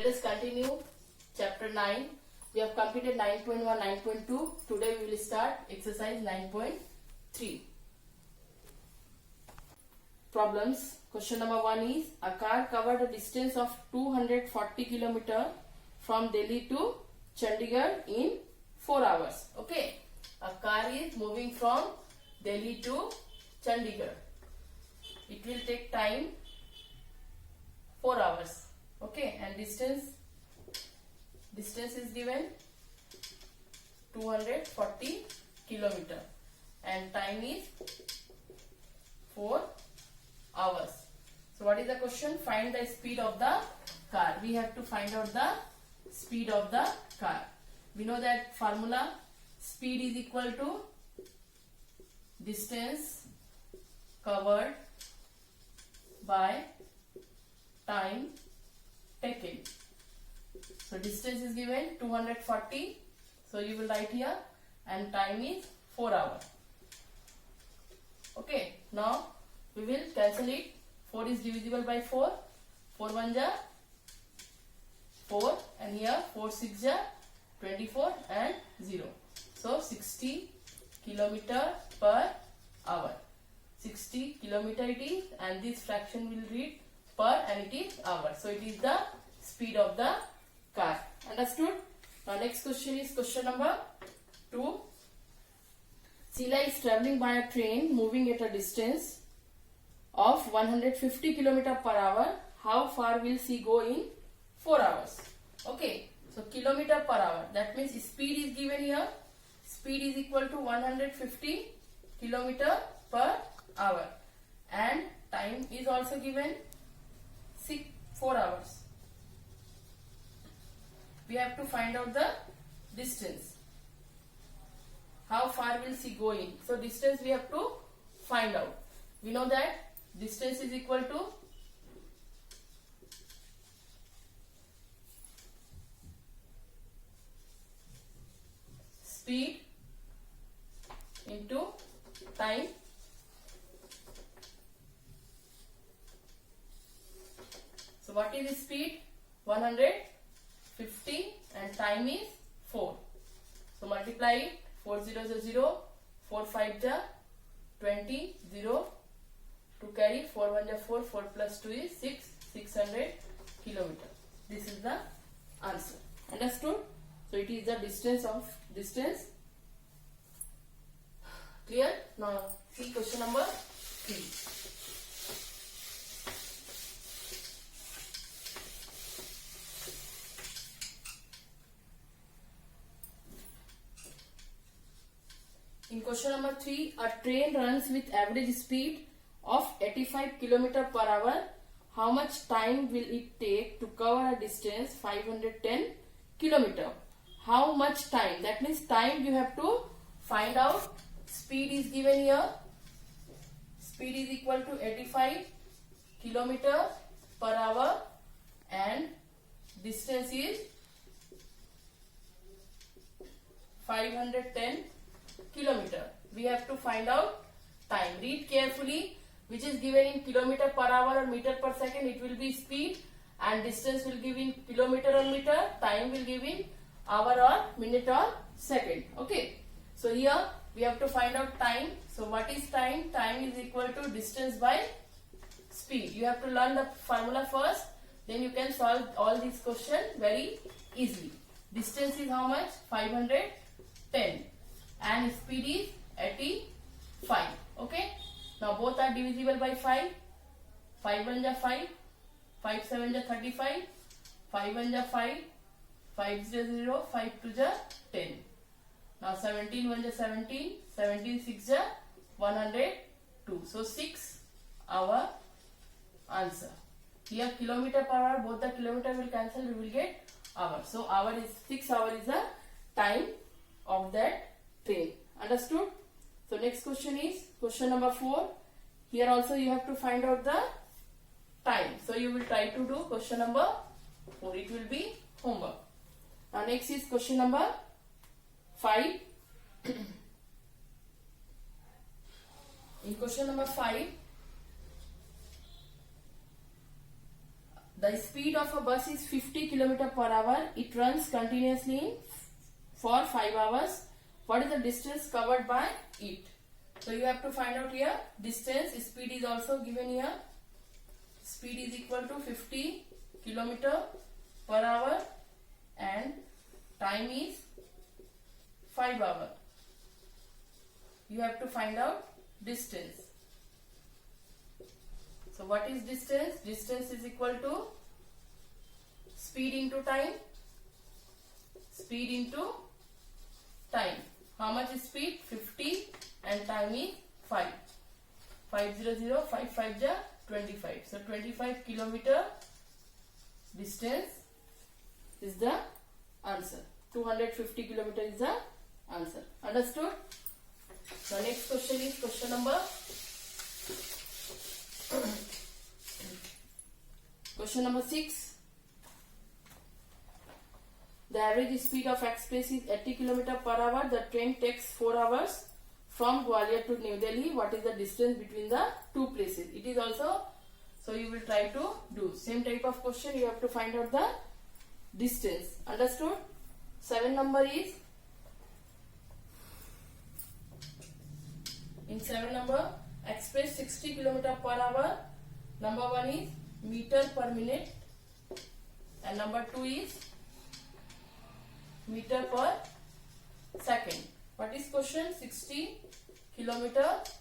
us continue chapter 9. We have completed 9.1, 9.2. Today we will start exercise 9.3. Problems. Question number 1 is, a car covered a distance of 240 km from Delhi to Chandigarh in 4 hours. Okay. A car is moving from Delhi to Chandigarh. It will take time 4 hours. Okay, and distance is given 240 km and time is 4 hours. So what is the question? Find the speed of the car. We have to find out the speed of the car. We know that formula, speed is equal to distance covered by time taken. So distance is given 240. So you will write here, and time is 4 hours. Okay. Now we will cancel it. 4 is divisible by 4. 4 1 ja 4, and here 4 6 ja 24 and 0. So 60 km per hour. 60 km it is, and this fraction will read per and it is hour. So it is the speed of the car. Understood? Now next question is question number 2. Sheila is travelling by a train moving at a distance of 150 km per hour. How far will she go in 4 hours? Okay. So kilometer per hour. That means speed is given here. Speed is equal to 150 km per hour. And time is also given 4 hours. We have to find out the distance. How far will she go in? So distance we have to find out. We know that distance is equal to speed into time. So what is the speed? 150 and time is 4. So multiply it. 4 0 0, 4 5 ja 20, 0 to carry, 4 1 ja 4, 4 plus 2 is 6, 600 km. This is the answer. Understood? So it is the distance. Clear? Now see question number 3. In question number 3, a train runs with average speed of 85 km per hour. How much time will it take to cover a distance 510 km? How much time? That means time you have to find out. Speed is given here. Speed is equal to 85 km per hour and distance is 510 km. We have to find out time. Read carefully which is given in kilometer per hour or meter per second. It will be speed, and distance will give in kilometer or meter. Time will give in hour or minute or second. Okay. So here we have to find out time. So what is time? Time is equal to distance by speed. You have to learn the formula first. Then you can solve all these questions very easily. Distance is how much? 510. And speed is 85. Okay. Now both are divisible by 5. 5 1 ja 5. 5 7 ja 35. 5 1 ja 5. 5 0 0. 5 2 ja 10. Now 17 1 ja 17. 17 6 ja 102. So 6 our answer. Here kilometer per hour, both the kilometer will cancel, we will get hour. So hour is 6 hour is the time of that train. Understood? So next question is question number 4. Here also you have to find out the time. So you will try to do question number 4. It will be homework. Now next is question number 5. In question number 5, The speed of a bus is 50 km per hour. It runs continuously for 5 hours. What is the distance covered by it? So you have to find out here distance. Speed is also given here. Speed is equal to 50 km per hour and time is 5 hours. You have to find out distance. So what is distance? Distance is equal to speed into time. Speed into time. How much is speed? 50 and time is 5. 500, 5 5 ja 25. So 25 kilometer distance is the answer. 250 kilometer is the answer. Understood? The next question is question number question number 6. The average speed of express is 80 km per hour. The train takes 4 hours from Gwalior to New Delhi. What is the distance between the two places? It is also, so you will try to do same type of question. You have to find out the distance. Understood? 7 number is, in 7 number, express 60 km per hour. Number 1 is meter per minute and number 2 is meter per second. What is question? 60 km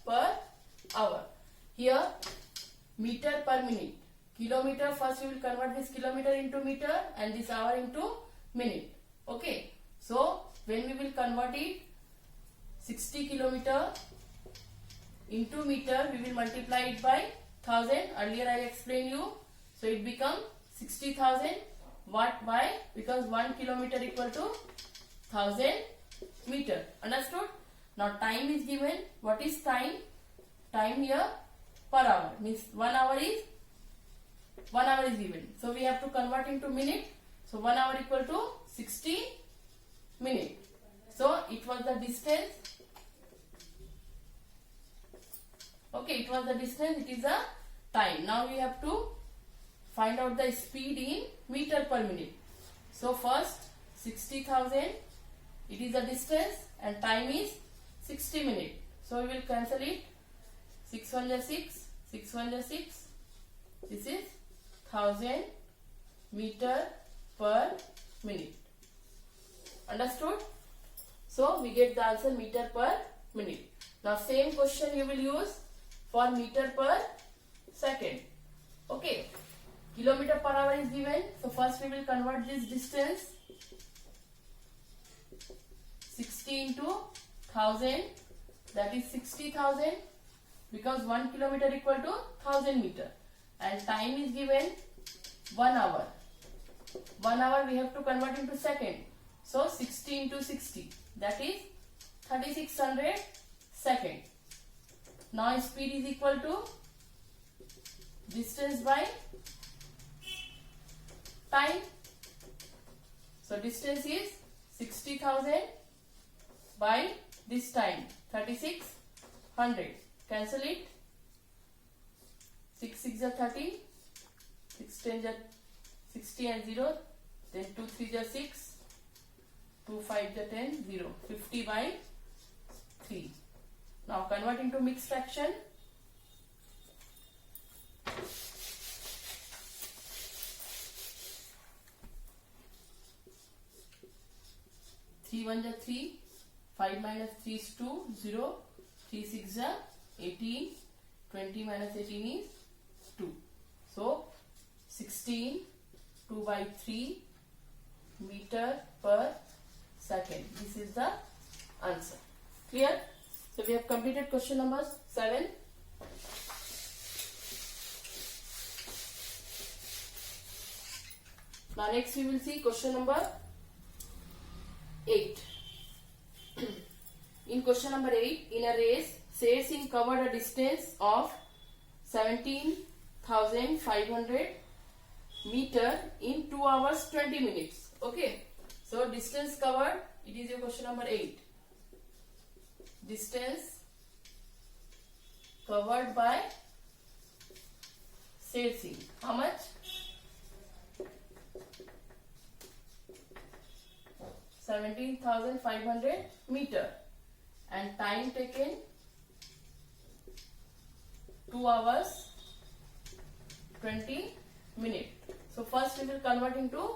per hour. Here meter per minute. Kilometer, first we will convert this kilometer into meter and this hour into minute. Okay. So when we will convert it, 60 km into meter, we will multiply it by 1000. Earlier I explained you. So it becomes 60,000. What? Why? Because 1 kilometer equal to 1000 meter. Understood? Now time is given. What is time? Time here per hour. Means 1 hour is 1 hour is given. So we have to convert into minute. So 1 hour equal to 60 minute. So it was the distance. Okay, it was the distance. It is the time. Now we have to find out the speed in meter per minute. So first 60,000, it is the distance and time is 60 minutes. So we will cancel it. 6 1 ja 6, 6 1 ja 6. This is 1000 meter per minute. Understood? So we get the answer meter per minute. Now same question you will use for meter per second. Okay. Kilometer per hour is given. So first we will convert this distance. 60 into 1000, that is 60,000, because 1 kilometer equal to 1000 meter and time is given 1 hour. 1 hour we have to convert into second. So 60 into 60, that is 3600 second. Now speed is equal to distance by time. So distance is 60,000 by this time 3600. Cancel it. 6 6 ja 30, 6 10 ja 60 and 0, then 2 3 ja 6, 2 5 ja 10, 0. 50 by 3. Now converting to mixed fraction. 3 1 ja 3, 5 minus 3 is 2, 0, 3 6 ja 18, 20 minus 18 is 2. So 16, 2 by 3 meter per second. This is the answer. Clear? So we have completed question number 7. Now next we will see question number 8. In question number 8, in a race, Sher Singh covered a distance of 17,500 meter in 2 hours 20 minutes. Okay. So distance covered, it is your question number 8. Distance covered by Sher Singh. How much? 17,500 meter, and time taken 2 hours 20 minutes. So first we will convert into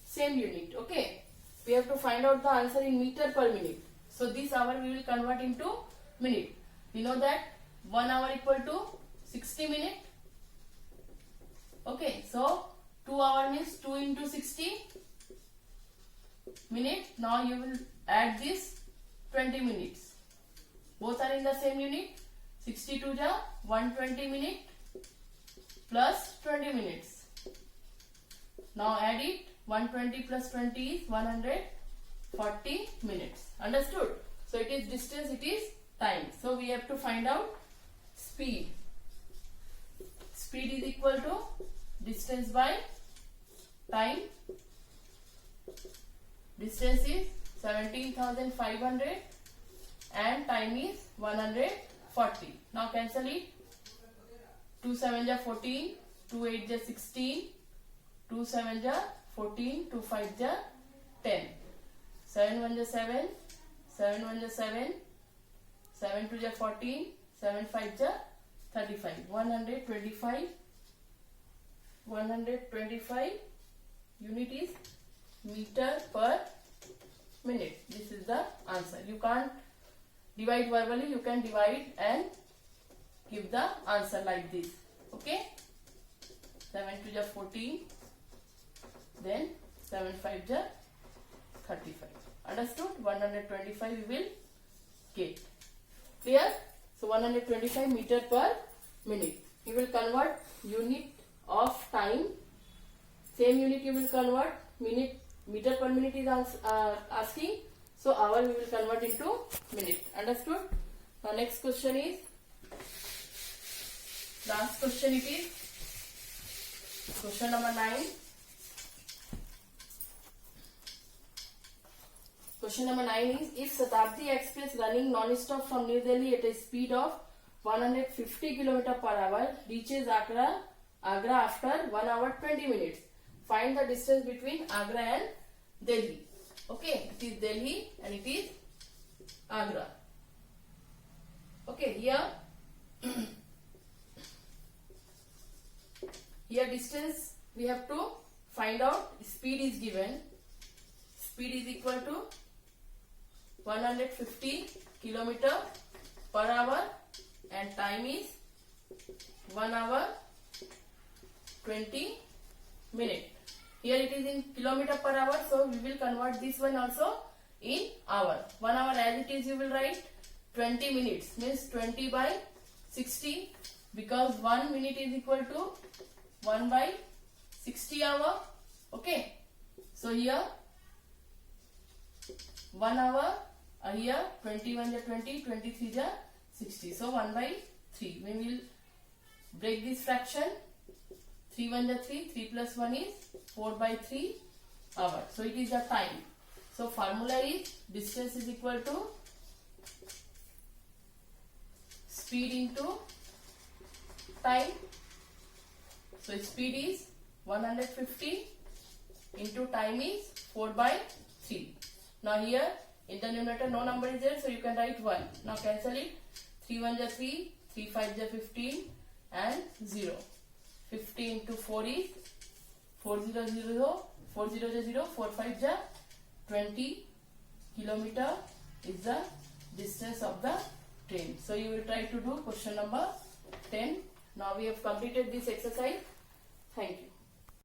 same unit. Okay, we have to find out the answer in meter per minute. So this hour we will convert into minute. We know that 1 hour equal to 60 minutes. Okay, so 2 hour means 2 into 60 minute. Now you will add this 20 minutes. Both are in the same unit. 62 ja 120 minute plus 20 minutes. Now add it. 120 plus 20 is 140 minutes. Understood? So it is distance, it is time. So we have to find out speed. Speed is equal to distance by time. Distance is 17,500 and time is 140. Now cancel it. 2 7 ja 14, 2 8 ja 16, 2 7 ja 14, 2 5 ja 10, 7 1 ja 7, 7 1 ja 7, 7 2 ja 14, 7 5 ja 35, 125 unit is meter per minute. This is the answer. You can't divide verbally, you can divide and give the answer like this. Okay, 7 2 ja 14, then 7 5 ja 35. Understood? 125 we will get. Clear? So 125 meter per minute. You will convert unit of time. Same unit you will convert. Minute, meter per minute is asking. So hour we will convert into minute. Understood? Now next question is, last question it is, question number 9. Question number 9 is, if Shatabdi Express running non-stop from New Delhi at a speed of 150 km per hour reaches Agra after 1 hour 20 minutes. Find the distance between Agra and Delhi. Okay, it is Delhi and it is Agra. Okay, here distance we have to find out. Speed is given. Speed is equal to 150 km per hour and time is 1 hour 20 minutes. Here it is in kilometer per hour, so we will convert this one also in hour. 1 hour as it is you will write 20 minutes, means 20 by 60, because 1 minute is equal to 1 by 60 hour. Okay, so here 1 hour, here 21 ja 20, 23 ja 60, so 1 by 3. We will break this fraction. 3 1 ja 3, 3 plus 1 is 4 by 3 hour. So it is the time. So formula is distance is equal to speed into time. So speed is 150 into time is 4 by 3. Now here in the numerator no number is there, so you can write 1. Now cancel it. 3 1 ja 3, 3 5 ja 15 and 0. 50 into 4 is 4 0 0, 4 0 ja 0, 4 5 ja 20 kilometer is the distance of the train. So you will try to do question number 10. Now we have completed this exercise. Thank you.